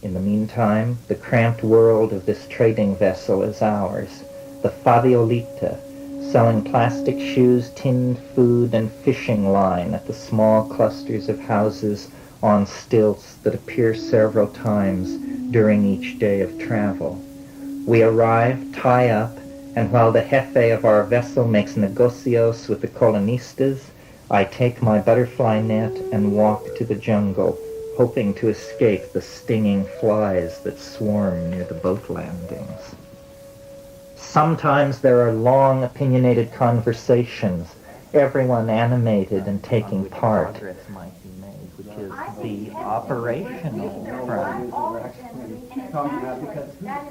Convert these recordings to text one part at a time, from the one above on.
In the meantime, the cramped world of this trading vessel is ours, the Faviolita, selling plastic shoes, tinned food, and fishing line at the small clusters of houses on stilts that appear several times during each day of travel. We arrive, tie up, and while the jefe of our vessel makes negocios with the colonistas, I take my butterfly net and walk to the jungle, hoping to escape the stinging flies that swarm near the boat landings. Sometimes there are long, opinionated conversations, everyone animated and taking part, which is the operational front.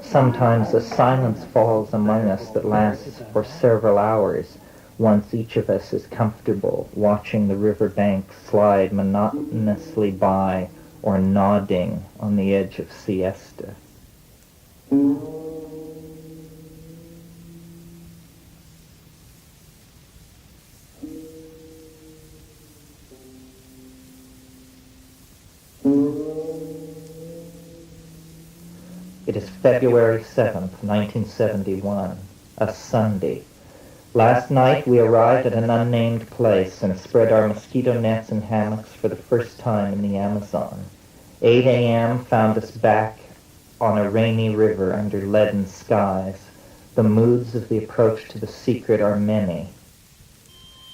Sometimes a silence falls among us that lasts for several hours, once each of us is comfortable watching the riverbank slide monotonously by or nodding on the edge of siesta. It is February 7th, 1971, a Sunday. Last night we arrived at an unnamed place and spread our mosquito nets and hammocks for the first time in the Amazon. 8 a.m. found us back on a rainy river under leaden skies. The moods of the approach to the secret are many.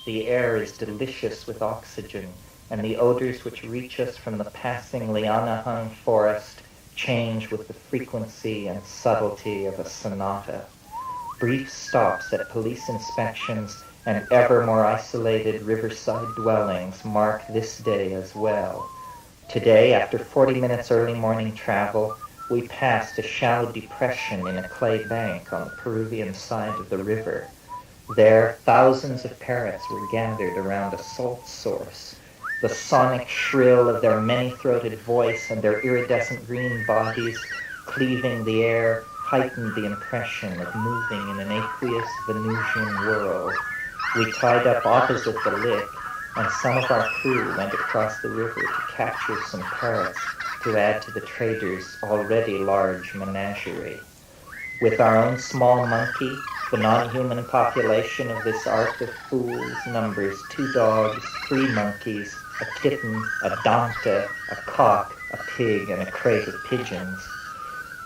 The air is delicious with oxygen, and the odors which reach us from the passing liana-hung forest change with the frequency and subtlety of a sonata. Brief stops at police inspections and ever more isolated riverside dwellings mark this day as well. Today, after 40 minutes early morning travel, we passed a shallow depression in a clay bank on the Peruvian side of the river. There, thousands of parrots were gathered around a salt source. The sonic shrill of their many-throated voice and their iridescent green bodies cleaving the air heightened the impression of moving in an aqueous Venusian world. We tied up opposite the lick, and some of our crew went across the river to capture some parrots to add to the traders' already large menagerie. With our own small monkey, the non-human population of this ark of fools numbers 2 dogs, 3 monkeys, a kitten, a donkey, a cock, a pig, and a crate of pigeons.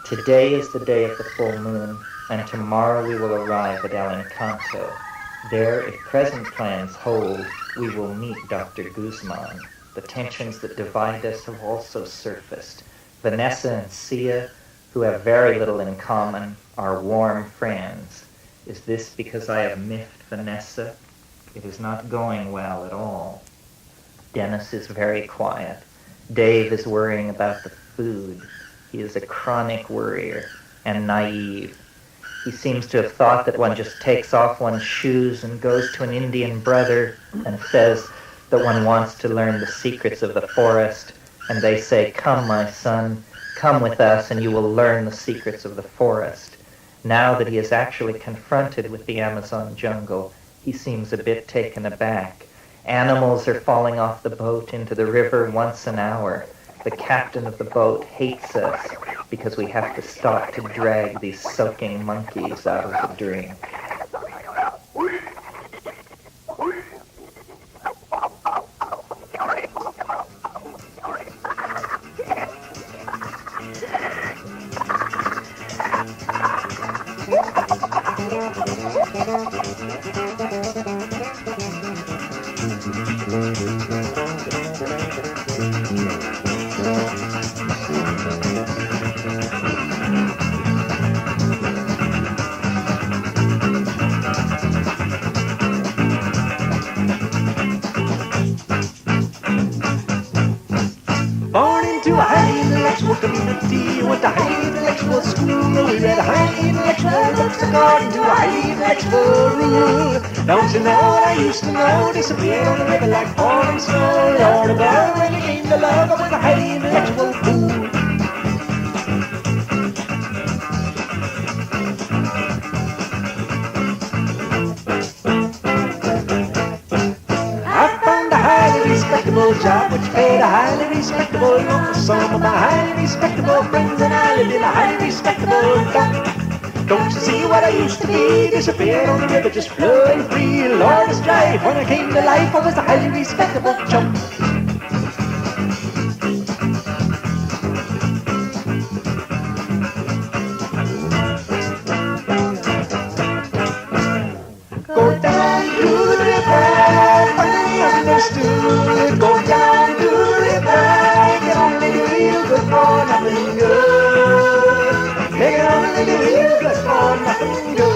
Today is the day of the full moon, and tomorrow we will arrive at El Encanto. There, if present plans hold, we will meet Dr. Guzman. The tensions that divide us have also surfaced. Vanessa and Sia, who have very little in common, are warm friends. Is this because I have miffed Vanessa? It is not going well at all. Dennis is very quiet. Dave is worrying about the food. He is a chronic worrier and naive. He seems to have thought that one just takes off one's shoes and goes to an Indian brother and says that one wants to learn the secrets of the forest, and they say, "Come, my son, come with us and you will learn the secrets of the forest." Now that he is actually confronted with the Amazon jungle, he seems a bit taken aback. Animals are falling off the boat into the river once an hour. The captain of the boat hates us because we have to stop to drag these soaking monkeys out of the drink. Born into a highly intellectual community, went to highly intellectual school. We read highly intellectual books according to a highly intellectual rule. Don't you know what I used to know? Disappeared on the river like falling snow. Lord above, when it came to love, I was a highly intellectual fool. I found a highly respectable job which paid a highly respectable lump. Some of my highly respectable friends and I lived in a highly respectable dump. Don't you see what I used to be? Disappeared on the river, just flowing free. Lord is dry. When I came to life, I was a highly respectable chump. Go down to the river, finally understood. Go down to the river, can only do you good for nothing good. They can only do you good for nothing good.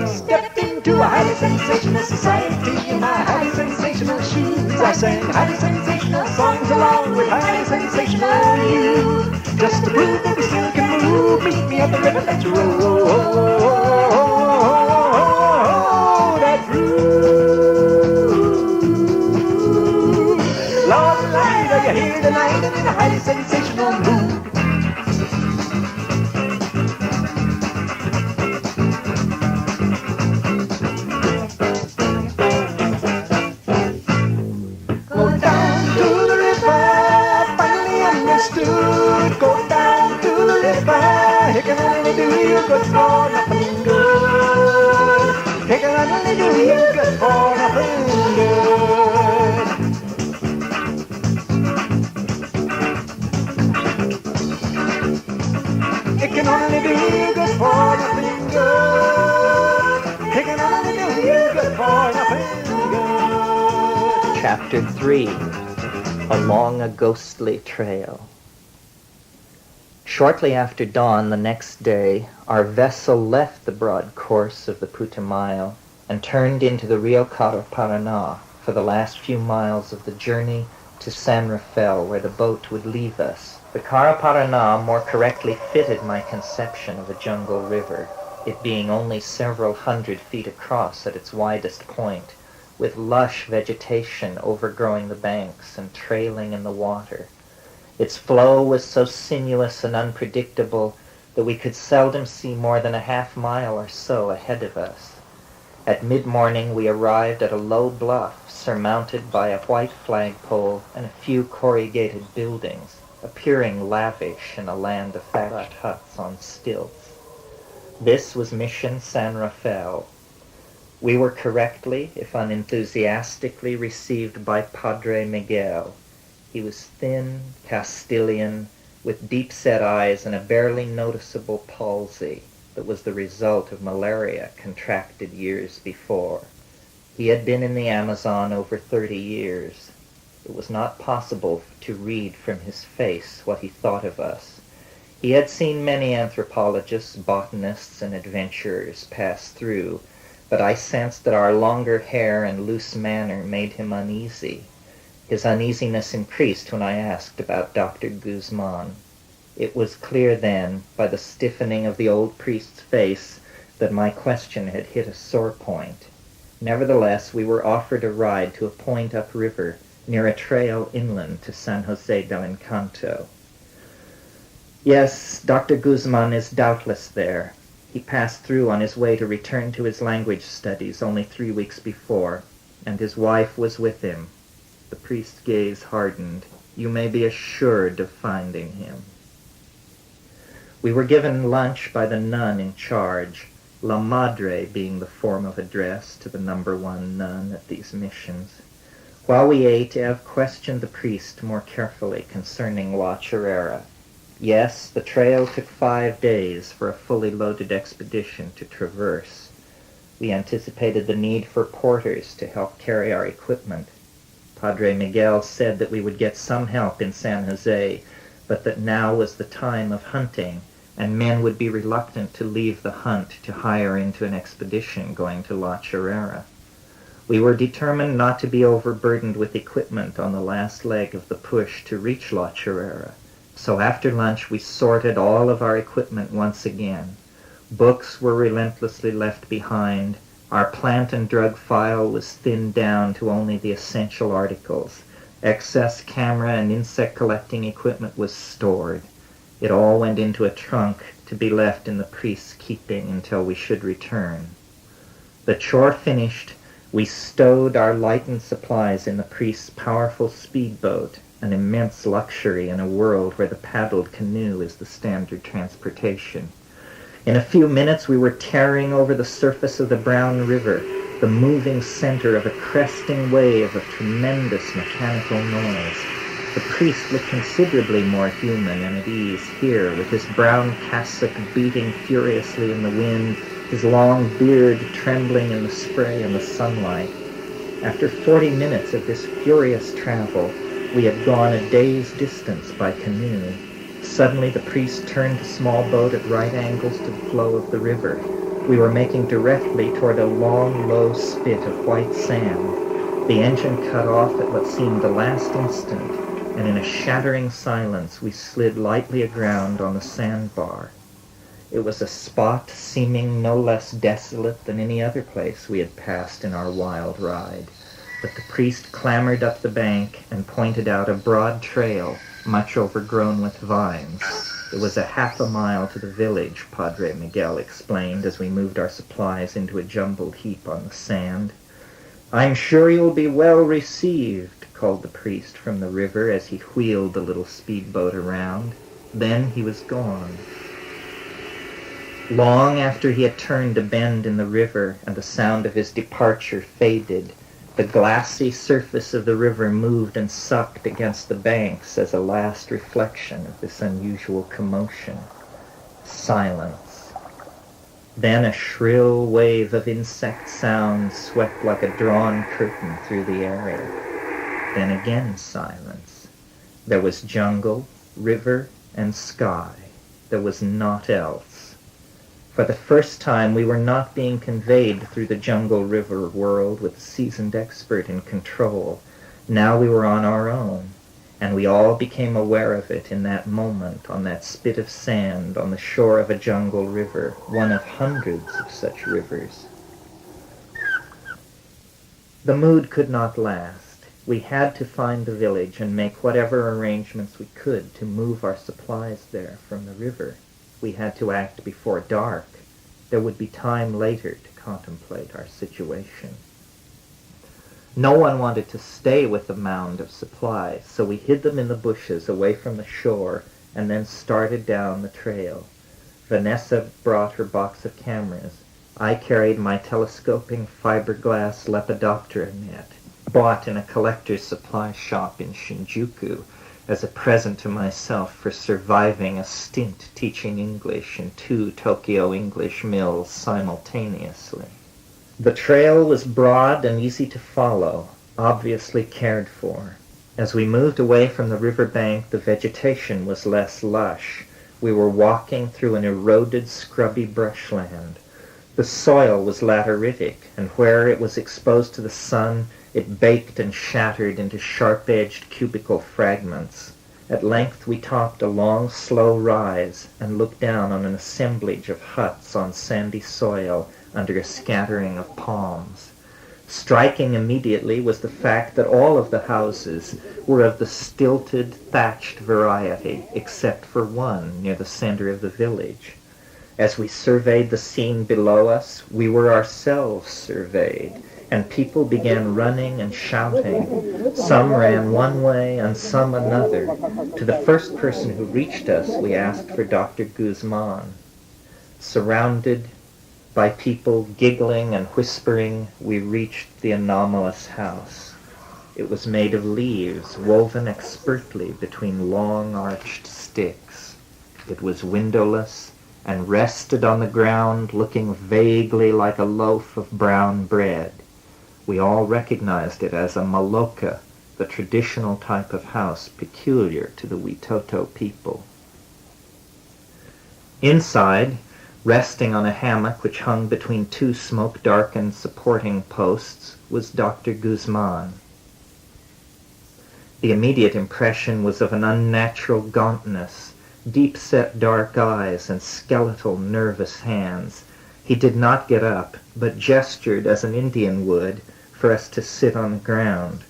Stepped into a highly sensational society in my highly sensational shoes. I sang highly sensational songs along with highly sensational you. Just to prove that we still can move, meet me at the river, let's roll that groove. Lord alive, are you here tonight and in a highly sensational mood? Go down to the river, it can only do you good for nothing good. It can only do you good for nothing good. It can only do you good for nothing good. It can only do you good for nothing good. Chapter 3. Along a Ghostly Trail. Shortly after dawn the next day, our vessel left the broad course of the Putumayo and turned into the Rio Paraná for the last few miles of the journey to San Rafael, where the boat would leave us. The Paraná more correctly fitted my conception of a jungle river, it being only several hundred feet across at its widest point, with lush vegetation overgrowing the banks and trailing in the water. Its flow was so sinuous and unpredictable that we could seldom see more than a half-mile or so ahead of us. At mid-morning we arrived at a low bluff surmounted by a white flagpole and a few corrugated buildings, appearing lavish in a land of thatched huts on stilts. This was Mission San Rafael. We were correctly, if unenthusiastically, received by Padre Miguel. He was thin, Castilian, with deep-set eyes and a barely noticeable palsy that was the result of malaria contracted years before. He had been in the Amazon over 30 years. It was not possible to read from his face what he thought of us. He had seen many anthropologists, botanists, and adventurers pass through, but I sensed that our longer hair and loose manner made him uneasy. His uneasiness increased when I asked about Dr. Guzman. It was clear then, by the stiffening of the old priest's face, that my question had hit a sore point. Nevertheless, we were offered a ride to a point upriver, near a trail inland to San Jose del Encanto. Yes, Dr. Guzman is doubtless there. He passed through on his way to return to his language studies only 3 weeks before, and his wife was with him. The priest's gaze hardened. You may be assured of finding him. We were given lunch by the nun in charge, La Madre being the form of address to the number 1 nun at these missions. While we ate, Ev questioned the priest more carefully concerning La Chorrera. Yes, the trail took 5 days for a fully loaded expedition to traverse. We anticipated the need for porters to help carry our equipment. Padre Miguel said that we would get some help in San Jose, but that now was the time of hunting, and men would be reluctant to leave the hunt to hire into an expedition going to La Chorrera. We were determined not to be overburdened with equipment on the last leg of the push to reach La Chorrera, so after lunch we sorted all of our equipment once again. Books were relentlessly left behind. Our plant and drug file was thinned down to only the essential articles. Excess camera and insect collecting equipment was stored. It all went into a trunk to be left in the priest's keeping until we should return. The chore finished, we stowed our lightened supplies in the priest's powerful speedboat, an immense luxury in a world where the paddled canoe is the standard transportation. In a few minutes we were tearing over the surface of the brown river, the moving center of a cresting wave of tremendous mechanical noise. The priest looked considerably more human and at ease here, with his brown cassock beating furiously in the wind, his long beard trembling in the spray and the sunlight. After 40 minutes of this furious travel, we had gone a day's distance by canoe. Suddenly the priest turned the small boat at right angles to the flow of the river. We were making directly toward a long, low spit of white sand. The engine cut off at what seemed the last instant, and in a shattering silence we slid lightly aground on the sandbar. It was a spot seeming no less desolate than any other place we had passed in our wild ride. But the priest clambered up the bank and pointed out a broad trail, much overgrown with vines. It was a half a mile to the village, Padre Miguel explained as we moved our supplies into a jumbled heap on the sand. "I'm sure you'll be well received," called the priest from the river as he wheeled the little speedboat around. Then he was gone. Long after he had turned a bend in the river and the sound of his departure faded, the glassy surface of the river moved and sucked against the banks as a last reflection of this unusual commotion. Silence. Then a shrill wave of insect sounds swept like a drawn curtain through the area. Then again silence. There was jungle, river, and sky. There was naught else. For the first time, we were not being conveyed through the jungle river world with a seasoned expert in control. Now we were on our own, and we all became aware of it in that moment, on that spit of sand, on the shore of a jungle river, one of hundreds of such rivers. The mood could not last. We had to find the village and make whatever arrangements we could to move our supplies there from the river. We had to act before dark. There would be time later to contemplate our situation. No one wanted to stay with the mound of supplies, so we hid them in the bushes away from the shore and then started down the trail. Vanessa brought her box of cameras. I carried my telescoping fiberglass Lepidoptera net, bought in a collector's supply shop in Shinjuku, as a present to myself for surviving a stint teaching English in 2 Tokyo English mills simultaneously. The trail was broad and easy to follow, obviously cared for. As we moved away from the riverbank, the vegetation was less lush. We were walking through an eroded, scrubby brushland. The soil was lateritic, and where it was exposed to the sun, it baked and shattered into sharp-edged cubical fragments. At length we topped a long, slow rise and looked down on an assemblage of huts on sandy soil under a scattering of palms. Striking immediately was the fact that all of the houses were of the stilted, thatched variety, except for one near the center of the village. As we surveyed the scene below us, we were ourselves surveyed, and people began running and shouting. Some ran one way and some another. To the first person who reached us, we asked for Dr. Guzman. Surrounded by people giggling and whispering, we reached the anomalous house. It was made of leaves woven expertly between long arched sticks. It was windowless and rested on the ground, looking vaguely like a loaf of brown bread. We all recognized it as a maloca, the traditional type of house peculiar to the Witoto people. Inside, resting on a hammock which hung between 2 smoke-darkened supporting posts, was Dr. Guzman. The immediate impression was of an unnatural gauntness, deep-set dark eyes, and skeletal, nervous hands. He did not get up, but gestured as an Indian would for us to sit on the ground.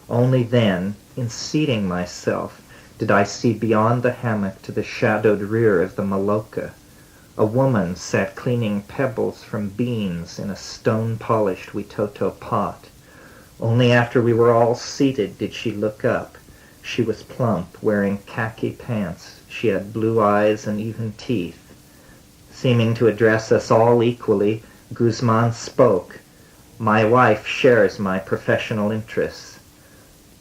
Only then, in seating myself, did I see beyond the hammock to the shadowed rear of the maloca. A woman sat cleaning pebbles from beans in a stone-polished Witoto pot. Only after we were all seated did she look up. She was plump, wearing khaki pants. She had blue eyes and even teeth. Seeming to address us all equally, Guzman spoke. "My wife shares my professional interests."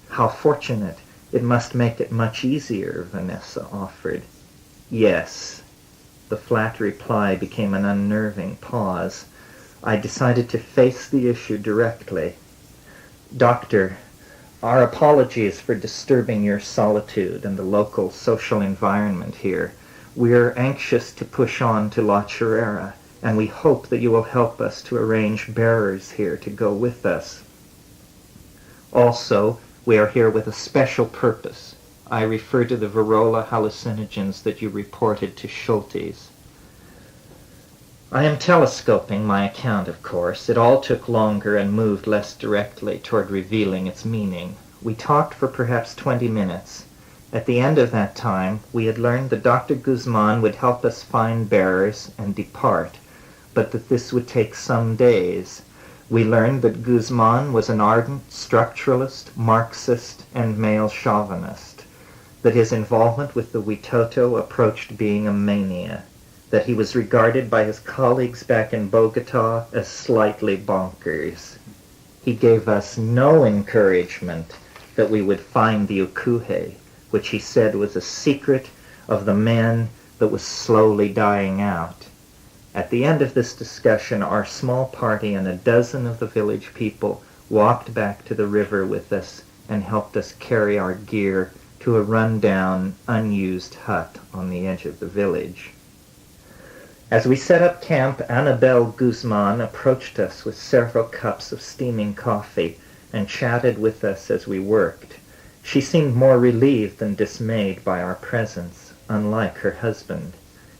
"How fortunate. It must make it much easier," Vanessa offered. "Yes." The flat reply became an unnerving pause. I decided to face the issue directly. "Doctor, our apologies for disturbing your solitude and the local social environment here. We're anxious to push on to La Chorrera, and we hope that you will help us to arrange bearers here to go with us. Also, we are here with a special purpose. I refer to the Varroa hallucinogens that you reported to Schultes. I am telescoping my account, of course. It all took longer and moved less directly toward revealing its meaning. We talked for perhaps 20 minutes. At the end of that time, we had learned that Dr. Guzman would help us find bearers and depart, but that this would take some days. We learned that Guzman was an ardent structuralist, Marxist, and male chauvinist, that his involvement with the Witoto approached being a mania, that he was regarded by his colleagues back in Bogota as slightly bonkers. He gave us no encouragement that we would find the Ukuhe, which he said was a secret of the man that was slowly dying out. At the end of this discussion, our small party and a dozen of the village people walked back to the river with us and helped us carry our gear to a run-down, unused hut on the edge of the village. As we set up camp, Annabelle Guzman approached us with several cups of steaming coffee and chatted with us as we worked. She seemed more relieved than dismayed by our presence, unlike her husband.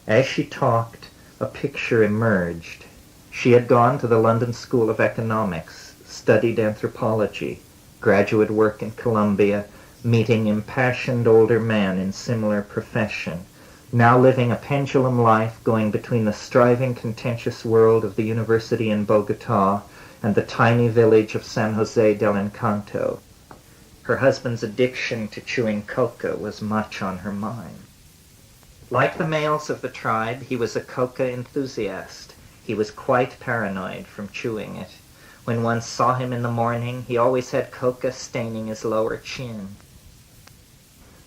As she talked, a picture emerged. She had gone to the London School of Economics, studied anthropology, graduate work in Columbia, meeting impassioned older men in similar profession, now living a pendulum life going between the striving, contentious world of the university in Bogota and the tiny village of San Jose del Encanto. Her husband's addiction to chewing coca was much on her mind. Like the males of the tribe, he was a coca enthusiast. He was quite paranoid from chewing it. When one saw him in the morning, he always had coca staining his lower chin.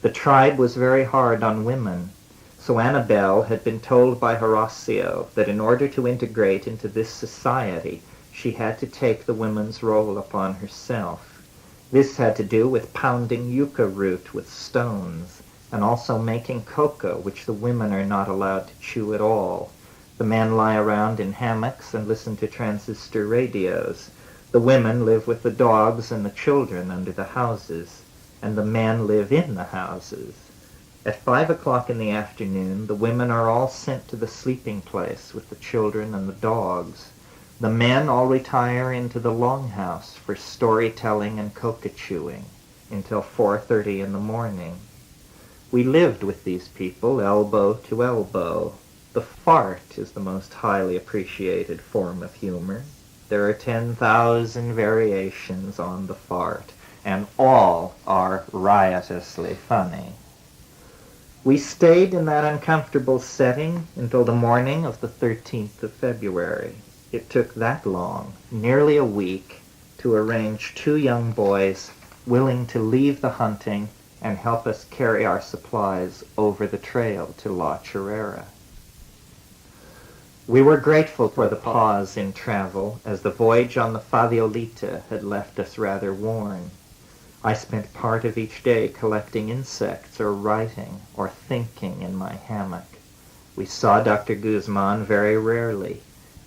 The tribe was very hard on women, so Annabelle had been told by Horacio that in order to integrate into this society, she had to take the women's role upon herself. This had to do with pounding yucca root with stones, and also making coca, which the women are not allowed to chew at all. The men lie around in hammocks and listen to transistor radios. The women live with the dogs and the children under the houses, and the men live in the houses. At 5 o'clock in the afternoon, the women are all sent to the sleeping place with the children and the dogs. The men all retire into the longhouse for storytelling and coca chewing until 4:30 in the morning. We lived with these people elbow to elbow. The fart is the most highly appreciated form of humor. There are 10,000 variations on the fart, and all are riotously funny. We stayed in that uncomfortable setting until the morning of the 13th of February. It took that long, nearly a week, to arrange 2 young boys willing to leave the hunting and help us carry our supplies over the trail to La Chorrera. We were grateful for the pause in travel, as the voyage on the Faviolita had left us rather worn. I spent part of each day collecting insects or writing or thinking in my hammock. We saw Dr. Guzman very rarely.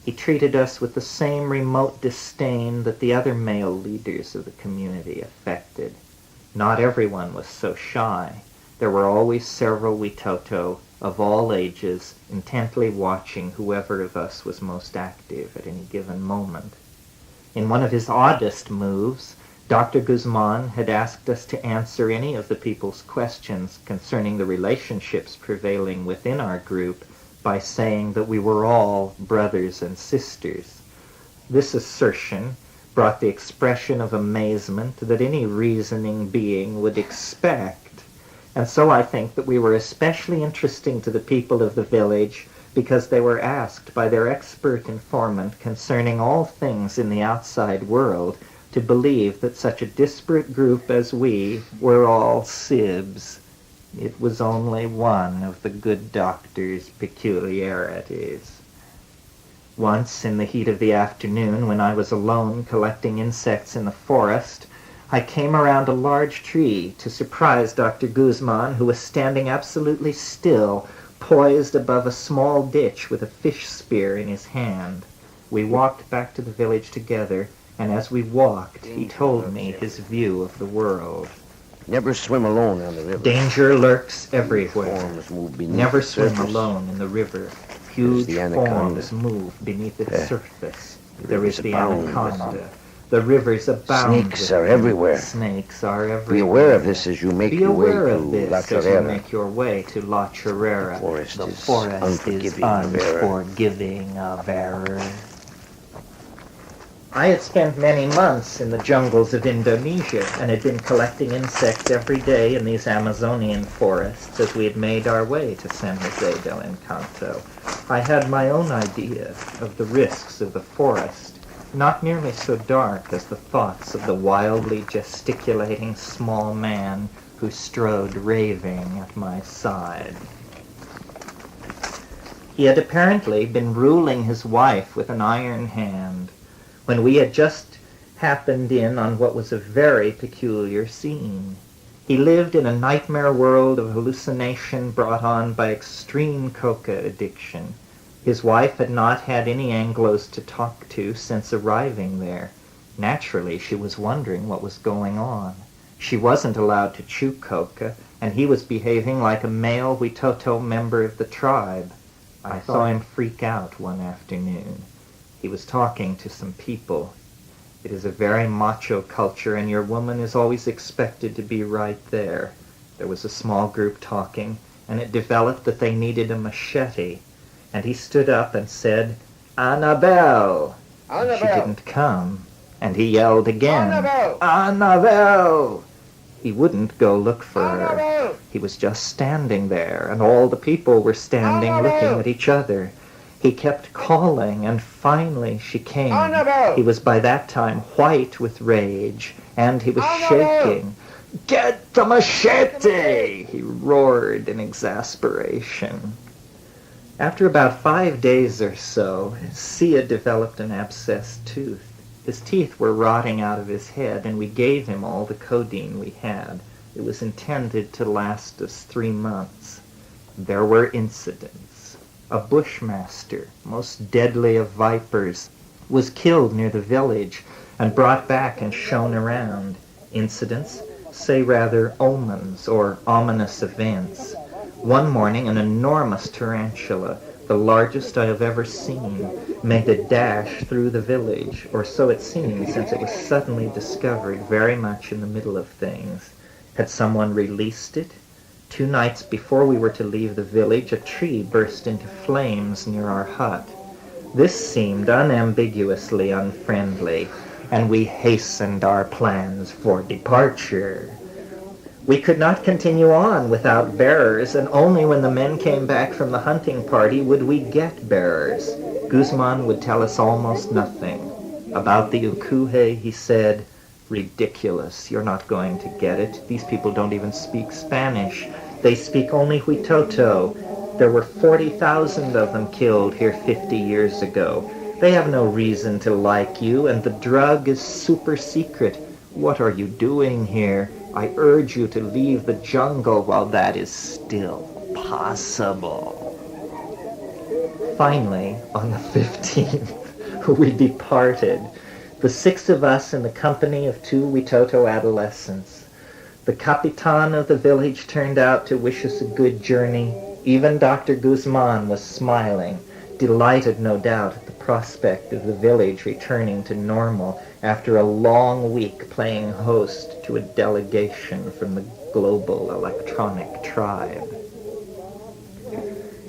He treated us with the same remote disdain that the other male leaders of the community affected. Not everyone was so shy. There were always several Witoto of all ages intently watching whoever of us was most active at any given moment. In one of his oddest moves, Dr. Guzman had asked us to answer any of the people's questions concerning the relationships prevailing within our group by saying that we were all brothers and sisters. This assertion brought the expression of amazement that any reasoning being would expect. And so I think that we were especially interesting to the people of the village because they were asked by their expert informant concerning all things in the outside world to believe that such a disparate group as we were all sibs. It was only one of the good doctor's peculiarities. Once, in the heat of the afternoon, when I was alone collecting insects in the forest, I came around a large tree to surprise Dr. Guzman, who was standing absolutely still, poised above a small ditch with a fish spear in his hand. We walked back to the village together, and as we walked, he told me his view of the world. Never swim alone on the river. Danger lurks everywhere. Forms move beneath Never the swim surface. alone in the river. Huge the anaconda. forms move beneath its surface. The There is rivers the abound with anaconda. The rivers abound Snakes with are them. everywhere. Snakes are everywhere. Be aware of this as you make Be your way aware to of this La as you Chorrera. make your way to La Chorrera. The The forest is unforgiving of error. I had spent many months in the jungles of Indonesia and had been collecting insects every day in these Amazonian forests as we had made our way to San Jose del Encanto. I had my own idea of the risks of the forest, not nearly so dark as the thoughts of the wildly gesticulating small man who strode raving at my side. He had apparently been ruling his wife with an iron hand, when we had just happened in on what was a very peculiar scene. He lived in a nightmare world of hallucination brought on by extreme coca addiction. His wife had not had any Anglos to talk to since arriving there. Naturally, she was wondering what was going on. She wasn't allowed to chew coca, and he was behaving like a male Witoto member of the tribe. I saw him freak out one afternoon. He was talking to some people. It is a very macho culture, and your woman is always expected to be right there. There was a small group talking, and it developed that they needed a machete. And he stood up and said, "Annabelle!" Annabelle! She didn't come. And he yelled again, Annabelle! "Annabelle!" He wouldn't go look for her. Annabelle! He was just standing there, and all the people were standing looking at each other. He kept calling, and finally she came. Annabelle! He was by that time white with rage, and he was shaking. "Get the machete!" he roared in exasperation. After about 5 days or so, Sia developed an abscessed tooth. His teeth were rotting out of his head, and we gave him all the codeine we had. It was intended to last us 3 months. There were incidents. A bushmaster, most deadly of vipers, was killed near the village and brought back and shown around. Incidents, say rather omens or ominous events. One morning an enormous tarantula, the largest I have ever seen, made a dash through the village, or so it seemed since it was suddenly discovered very much in the middle of things. Had someone released it? 2 nights before we were to leave the village, a tree burst into flames near our hut. This seemed unambiguously unfriendly, and we hastened our plans for departure. We could not continue on without bearers, and only when the men came back from the hunting party would we get bearers. Guzman would tell us almost nothing. About the ukuhe, he said, "Ridiculous, you're not going to get it. These people don't even speak Spanish. They speak only Huitoto. There were 40,000 of them killed here 50 years ago. They have no reason to like you, and the drug is super secret. What are you doing here? I urge you to leave the jungle while that is still possible." Finally, on the 15th, we departed, the 6 of us in the company of 2 Witoto adolescents. The Capitan of the village turned out to wish us a good journey. Even Dr. Guzman was smiling, delighted no doubt at the prospect of the village returning to normal after a long week playing host to a delegation from the global electronic tribe.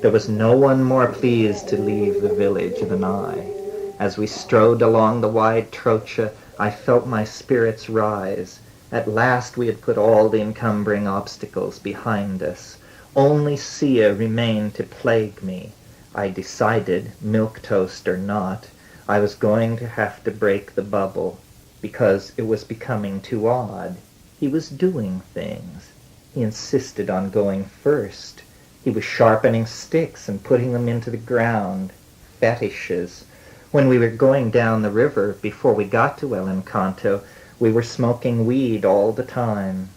There was no one more pleased to leave the village than I. As we strode along the wide trocha, I felt my spirits rise. At last we had put all the encumbering obstacles behind us. Only Sia remained to plague me. I decided, milquetoast or not, I was going to have to break the bubble, because it was becoming too odd. He was doing things. He insisted on going first. He was sharpening sticks and putting them into the ground. Fetishes. When we were going down the river, before we got to El Encanto, we were smoking weed all the time.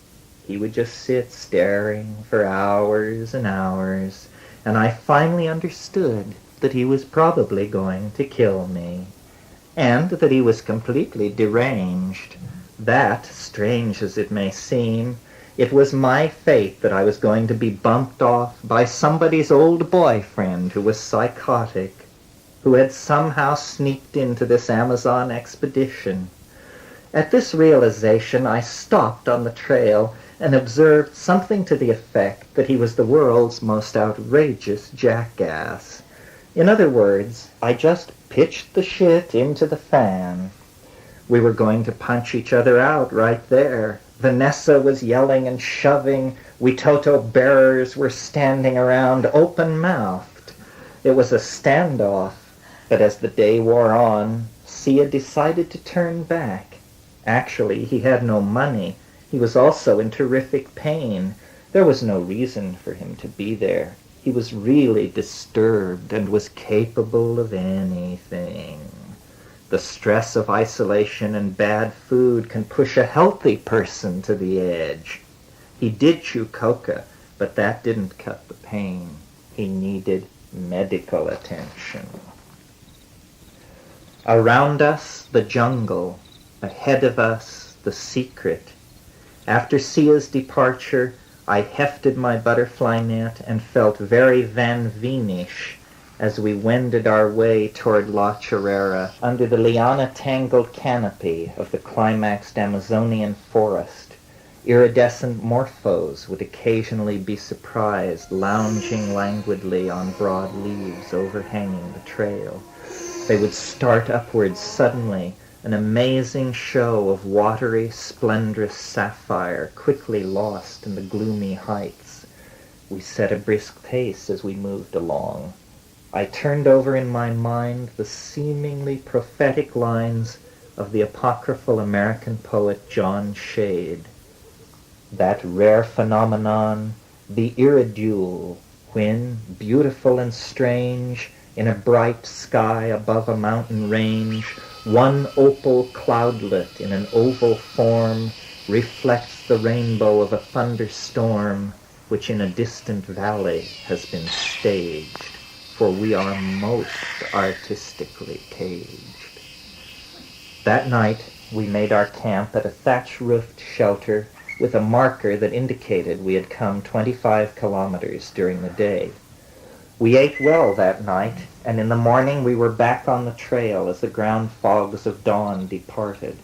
He would just sit staring for hours and hours, and I finally understood that he was probably going to kill me, and that he was completely deranged. That, strange as it may seem, it was my fate that I was going to be bumped off by somebody's old boyfriend who was psychotic, who had somehow sneaked into this Amazon expedition. At this realization, I stopped on the trail and observed something to the effect that he was the world's most outrageous jackass. In other words, I just pitched the shit into the fan. We were going to punch each other out right there. Vanessa was yelling and shoving. We Toto bearers were standing around open-mouthed. It was a standoff, but as the day wore on, Sia decided to turn back. Actually, he had no money. He was also in terrific pain. There was no reason for him to be there. He was really disturbed and was capable of anything. The stress of isolation and bad food can push a healthy person to the edge. He did chew coca, but that didn't cut the pain. He needed medical attention. Around us, the jungle. Ahead of us, the secret. After Sia's departure, I hefted my butterfly net and felt very Van Veenish as we wended our way toward La Chorrera under the liana-tangled canopy of the climaxed Amazonian forest. Iridescent morphos would occasionally be surprised lounging languidly on broad leaves overhanging the trail. They would start upwards suddenly, an amazing show of watery, splendrous sapphire quickly lost in the gloomy heights. We set a brisk pace as we moved along. I turned over in my mind the seemingly prophetic lines of the apocryphal American poet John Shade. That rare phenomenon, the iridule, when, beautiful and strange, in a bright sky above a mountain range, one opal cloudlet in an oval form reflects the rainbow of a thunderstorm which in a distant valley has been staged, for we are most artistically caged. That night we made our camp at a thatch-roofed shelter with a marker that indicated we had come 25 kilometers during the day. We ate well that night, and in the morning we were back on the trail as the ground fogs of dawn departed.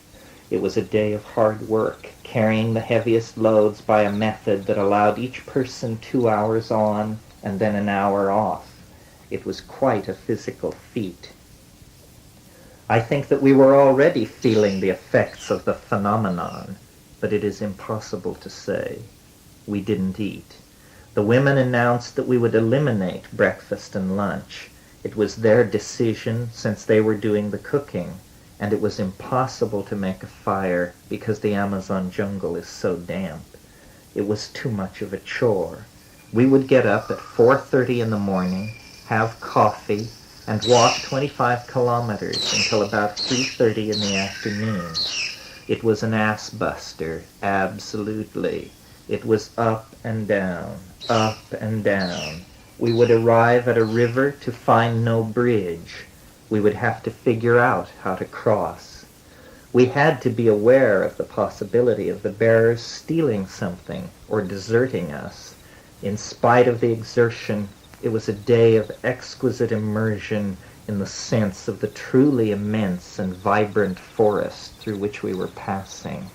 It was a day of hard work, carrying the heaviest loads by a method that allowed each person 2 hours on and then an hour off. It was quite a physical feat. I think that we were already feeling the effects of the phenomenon, but it is impossible to say. We didn't eat. The women announced that we would eliminate breakfast and lunch. It was their decision since they were doing the cooking, and it was impossible to make a fire because the Amazon jungle is so damp. It was too much of a chore. We would get up at 4:30 in the morning, have coffee, and walk 25 kilometers until about 3:30 in the afternoon. It was an ass buster, absolutely. It was up and down, up and down. We would arrive at a river to find no bridge. We would have to figure out how to cross. We had to be aware of the possibility of the bearers stealing something or deserting us. In spite of the exertion, it was a day of exquisite immersion in the sense of the truly immense and vibrant forest through which we were passing.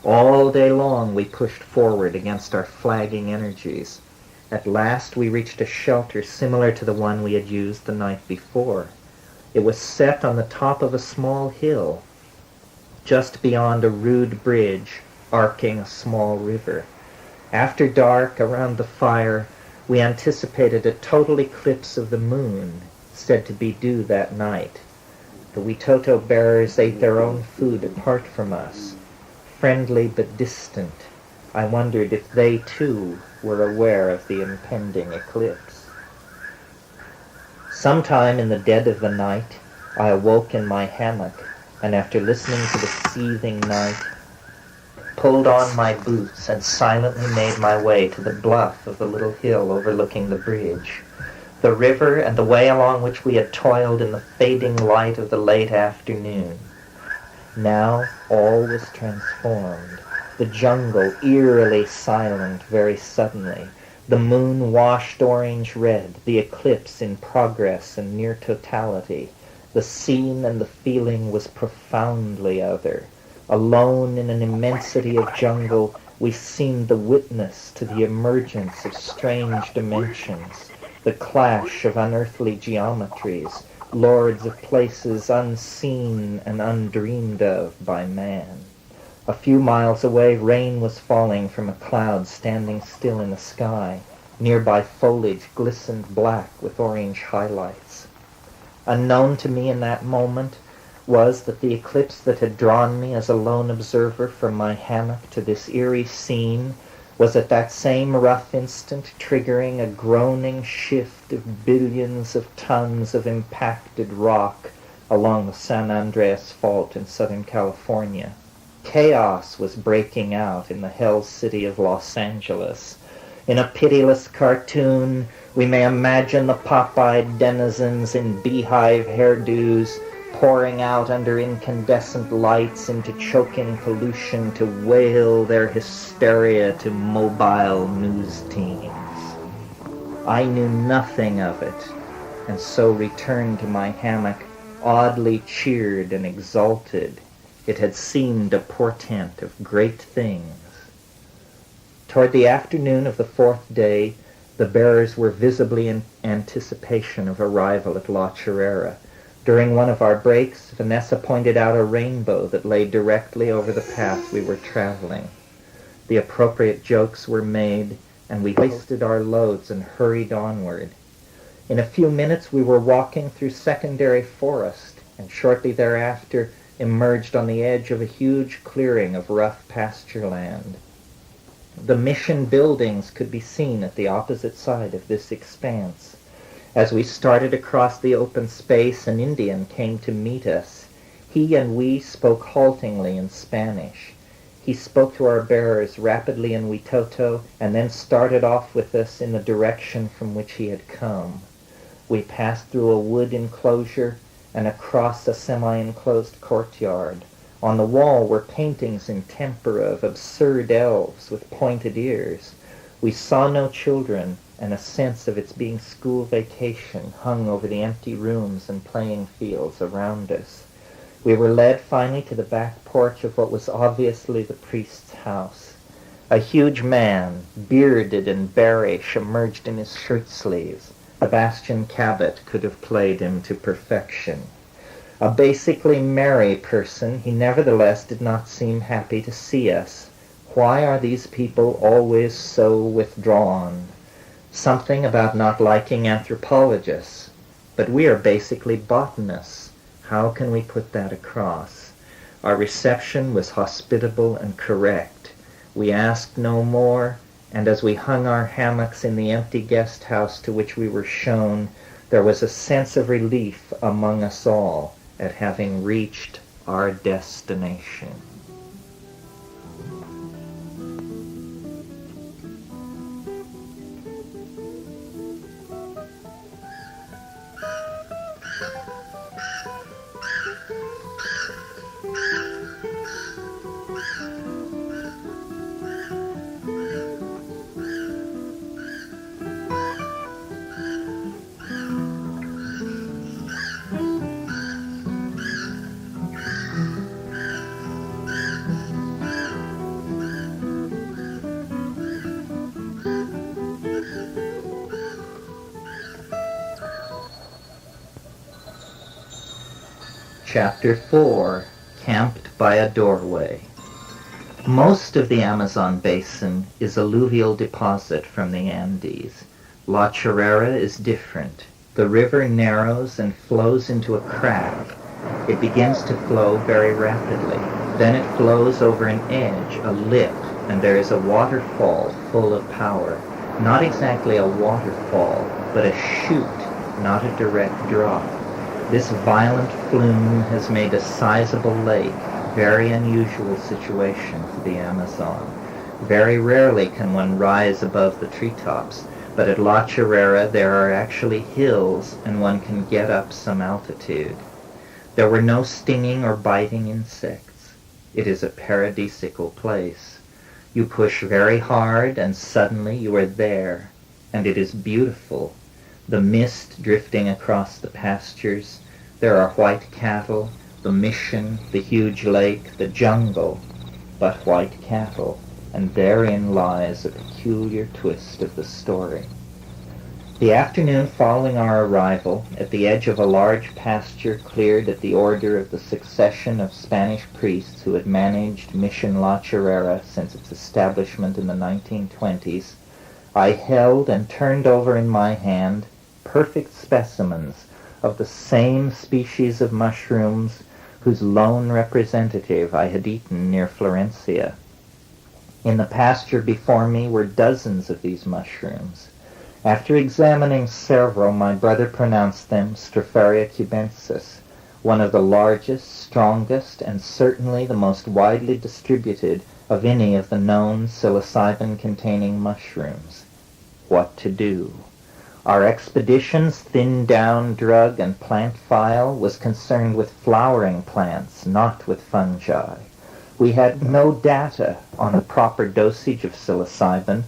All day long we pushed forward against our flagging energies. At last we reached a shelter similar to the one we had used the night before. It was set on the top of a small hill, just beyond a rude bridge arcing a small river. After dark, around the fire, we anticipated a total eclipse of the moon, said to be due that night. The Witoto bearers ate their own food apart from us, friendly but distant. I wondered if they, too, were aware of the impending eclipse. Sometime in the dead of the night, I awoke in my hammock, and after listening to the seething night, pulled on my boots and silently made my way to the bluff of the little hill overlooking the bridge. The river and the way along which we had toiled in the fading light of the late afternoon. Now all was transformed. The jungle eerily silent very suddenly. The moon washed orange-red, the eclipse in progress and near totality. The scene and the feeling was profoundly other. Alone in an immensity of jungle, we seemed the witness to the emergence of strange dimensions, the clash of unearthly geometries, lords of places unseen and undreamed of by man. A few miles away, rain was falling from a cloud standing still in the sky. Nearby foliage glistened black with orange highlights. Unknown to me in that moment was that the eclipse that had drawn me as a lone observer from my hammock to this eerie scene was at that same rough instant triggering a groaning shift of billions of tons of impacted rock along the San Andreas Fault in Southern California. Chaos was breaking out in the hell city of Los Angeles. In a pitiless cartoon, we may imagine the pop-eyed denizens in beehive hairdos pouring out under incandescent lights into choking pollution to wail their hysteria to mobile news teams. I knew nothing of it, and so returned to my hammock oddly cheered and exalted. It had seemed a portent of great things. Toward the afternoon of the fourth day, the bearers were visibly in anticipation of arrival at La Chorrera. During one of our breaks, Vanessa pointed out a rainbow that lay directly over the path we were traveling. The appropriate jokes were made, and we hoisted our loads and hurried onward. In a few minutes we were walking through secondary forest, and shortly thereafter emerged on the edge of a huge clearing of rough pasture land. The mission buildings could be seen at the opposite side of this expanse. As we started across the open space, an Indian came to meet us. He and we spoke haltingly in Spanish. He spoke to our bearers rapidly in Witoto, and then started off with us in the direction from which he had come. We passed through a wood enclosure and across a semi-enclosed courtyard. On the wall were paintings in tempera of absurd elves with pointed ears. We saw no children, and a sense of its being school vacation hung over the empty rooms and playing fields around us. We were led finally to the back porch of what was obviously the priest's house. A huge man, bearded and bearish, emerged in his shirt sleeves. Sebastian Cabot could have played him to perfection. A basically merry person, he nevertheless did not seem happy to see us. Why are these people always so withdrawn? Something about not liking anthropologists. But we are basically botanists. How can we put that across? Our reception was hospitable and correct. We asked no more, and as we hung our hammocks in the empty guest house to which we were shown, there was a sense of relief among us all at having reached our destination. Chapter 4, Camped by a Doorway. Most of the Amazon basin is alluvial deposit from the Andes. La Chorrera is different. The river narrows and flows into a crack. It begins to flow very rapidly. Then it flows over an edge, a lip, and there is a waterfall full of power. Not exactly a waterfall, but a chute, not a direct drop. This violent flume has made a sizable lake, very unusual situation for the Amazon. Very rarely can one rise above the treetops, but at La Chorrera there are actually hills and one can get up some altitude. There were no stinging or biting insects. It is a paradisical place. You push very hard and suddenly you are there, and it is beautiful. The mist drifting across the pastures, there are white cattle, the mission, the huge lake, the jungle, but white cattle, and therein lies a peculiar twist of the story. The afternoon following our arrival, at the edge of a large pasture cleared at the order of the succession of Spanish priests who had managed Mission La Chorrera since its establishment in the 1920s, I held and turned over in my hand perfect specimens of the same species of mushrooms whose lone representative I had eaten near Florencia. In the pasture before me were dozens of these mushrooms. After examining several, my brother pronounced them Stropharia cubensis, one of the largest, strongest, and certainly the most widely distributed of any of the known psilocybin-containing mushrooms. What to do? Our expedition's thinned-down drug and plant file was concerned with flowering plants, not with fungi. We had no data on the proper dosage of psilocybin,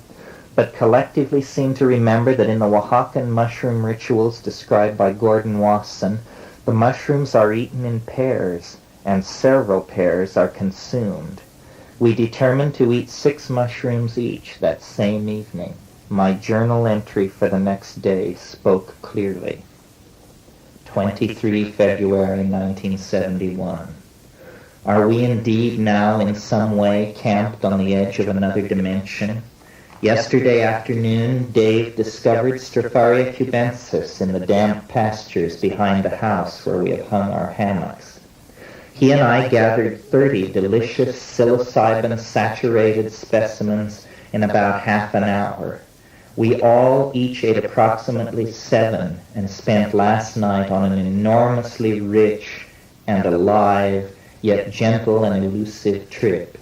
but collectively seemed to remember that in the Oaxacan mushroom rituals described by Gordon Wasson, the mushrooms are eaten in pairs, and several pairs are consumed. We determined to eat 6 mushrooms each that same evening. My journal entry for the next day spoke clearly. 23 February 1971. Are we indeed now in some way camped on the edge of another dimension? Yesterday afternoon, Dave discovered Stropharia cubensis in the damp pastures behind the house where we have hung our hammocks. He and I gathered 30 delicious psilocybin-saturated specimens in about half an hour. We all each ate approximately 7 and spent last night on an enormously rich and alive, yet gentle and elusive trip.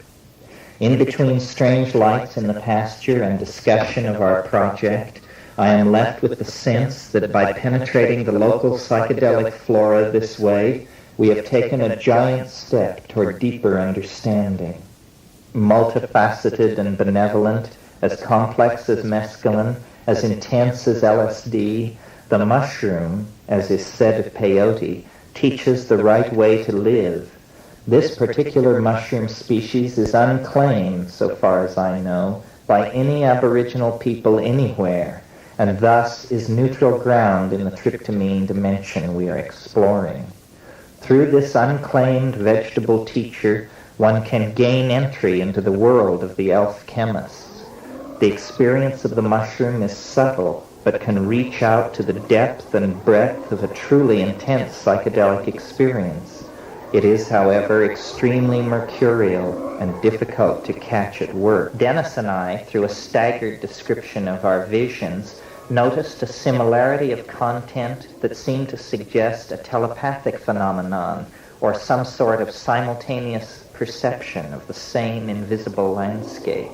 In between strange lights in the pasture and discussion of our project, I am left with the sense that by penetrating the local psychedelic flora this way, we have taken a giant step toward deeper understanding. Multifaceted and benevolent, as complex as mescaline, as intense as LSD, the mushroom, as is said of peyote, teaches the right way to live. This particular mushroom species is unclaimed, so far as I know, by any Aboriginal people anywhere, and thus is neutral ground in the tryptamine dimension we are exploring. Through this unclaimed vegetable teacher, one can gain entry into the world of the elf chemists. The experience of the mushroom is subtle, but can reach out to the depth and breadth of a truly intense psychedelic experience. It is, however, extremely mercurial and difficult to catch at work. Dennis and I, through a staggered description of our visions, noticed a similarity of content that seemed to suggest a telepathic phenomenon or some sort of simultaneous perception of the same invisible landscape.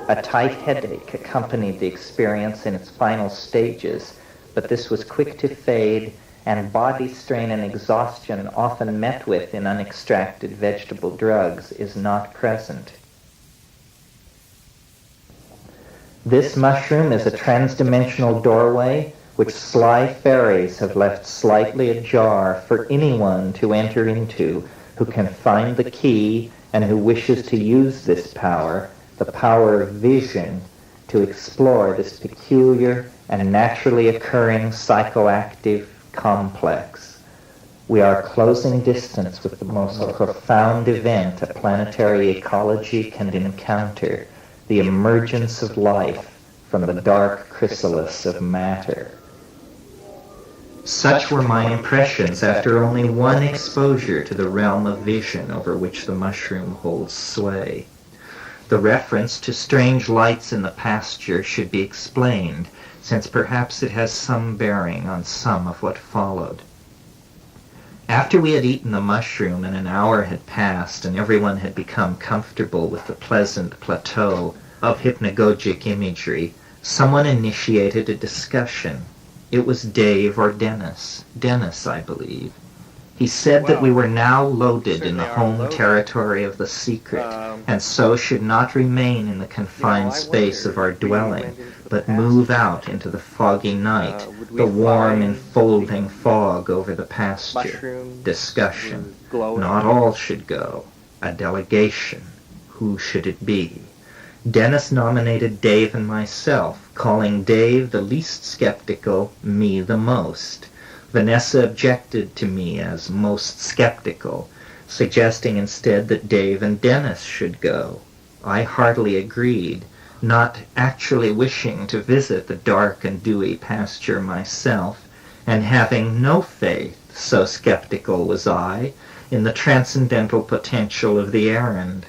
A tight headache accompanied the experience in its final stages, but this was quick to fade, and body strain and exhaustion often met with in unextracted vegetable drugs is not present. This mushroom is a transdimensional doorway which sly fairies have left slightly ajar for anyone to enter into who can find the key and who wishes to use this power, the power of vision, to explore this peculiar and naturally occurring psychoactive complex. We are closing distance with the most profound event a planetary ecology can encounter, the emergence of life from the dark chrysalis of matter. Such were my impressions after only one exposure to the realm of vision over which the mushroom holds sway. The reference to strange lights in the pasture should be explained, since perhaps it has some bearing on some of what followed. After we had eaten the mushroom and an hour had passed and everyone had become comfortable with the pleasant plateau of hypnagogic imagery, someone initiated a discussion. It was Dave or Dennis. Dennis, I believe. He said that we were now loaded in the home territory of the secret, and so should not remain in the confined space of our dwelling, but move out into the foggy night, the warm enfolding fog over the pasture. Discussion. Not all should go. A delegation. Who should it be? Dennis nominated Dave and myself, calling Dave the least skeptical, me the most. Vanessa objected to me as most skeptical, suggesting instead that Dave and Dennis should go. I heartily agreed, not actually wishing to visit the dark and dewy pasture myself, and having no faith, so skeptical was I, in the transcendental potential of the errand.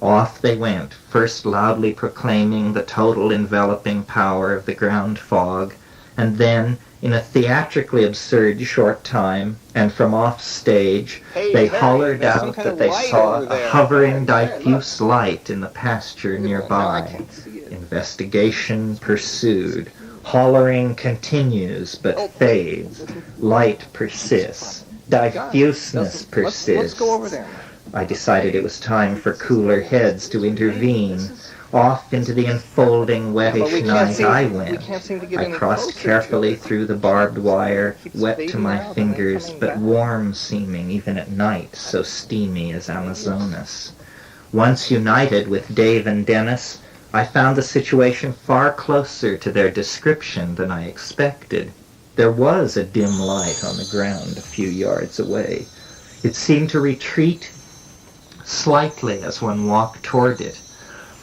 Off they went, first loudly proclaiming the total enveloping power of the ground fog, and then, in a theatrically absurd short time, and from off stage, they hollered out that they saw a hovering diffuse light in the pasture nearby. Investigation pursued. Hollering continues but fades. Light persists. Diffuseness persists. I decided it was time for cooler heads to intervene. Off into the enfolding wettish night I went. I crossed carefully through the barbed wire, wet to my fingers, but warm seeming even at night, so steamy as Amazonas. Once united with Dave and Dennis, I found the situation far closer to their description than I expected. There was a dim light on the ground a few yards away. It seemed to retreat slightly as one walked toward it.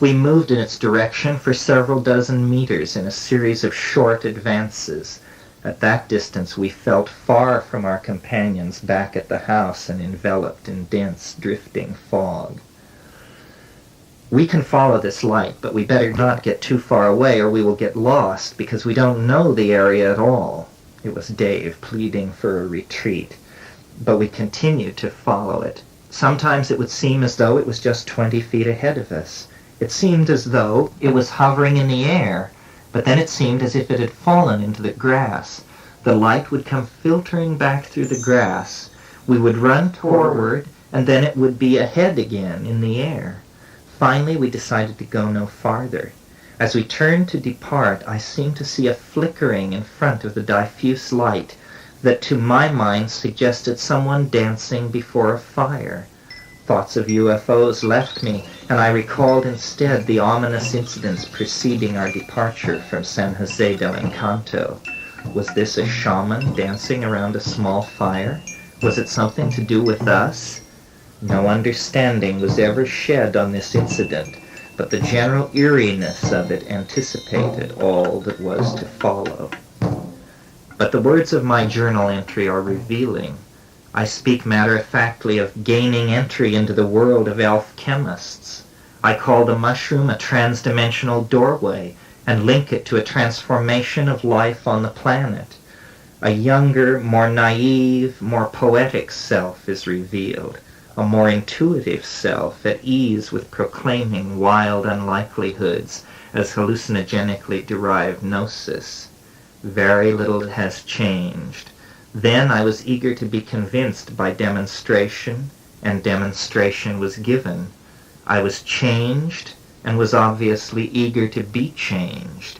We moved in its direction for several dozen meters in a series of short advances. At that distance we felt far from our companions back at the house and enveloped in dense, drifting fog. We can follow this light, but we better not get too far away or we will get lost because we don't know the area at all. It was Dave pleading for a retreat, but we continued to follow it. Sometimes it would seem as though it was just 20 feet ahead of us. It seemed as though it was hovering in the air, but then it seemed as if it had fallen into the grass. The light would come filtering back through the grass. We would run forward, and then it would be ahead again in the air. Finally, we decided to go no farther. As we turned to depart, I seemed to see a flickering in front of the diffuse light that to my mind suggested someone dancing before a fire. Thoughts of UFOs left me, and I recalled instead the ominous incidents preceding our departure from San Jose del Encanto. Was this a shaman dancing around a small fire? Was it something to do with us? No understanding was ever shed on this incident, but the general eeriness of it anticipated all that was to follow. But the words of my journal entry are revealing. I speak matter-of-factly of gaining entry into the world of elf chemists. I call the mushroom a trans-dimensional doorway and link it to a transformation of life on the planet. A younger, more naive, more poetic self is revealed, a more intuitive self at ease with proclaiming wild unlikelihoods as hallucinogenically derived gnosis. Very little has changed. Then I was eager to be convinced by demonstration, and demonstration was given. I was changed, and was obviously eager to be changed.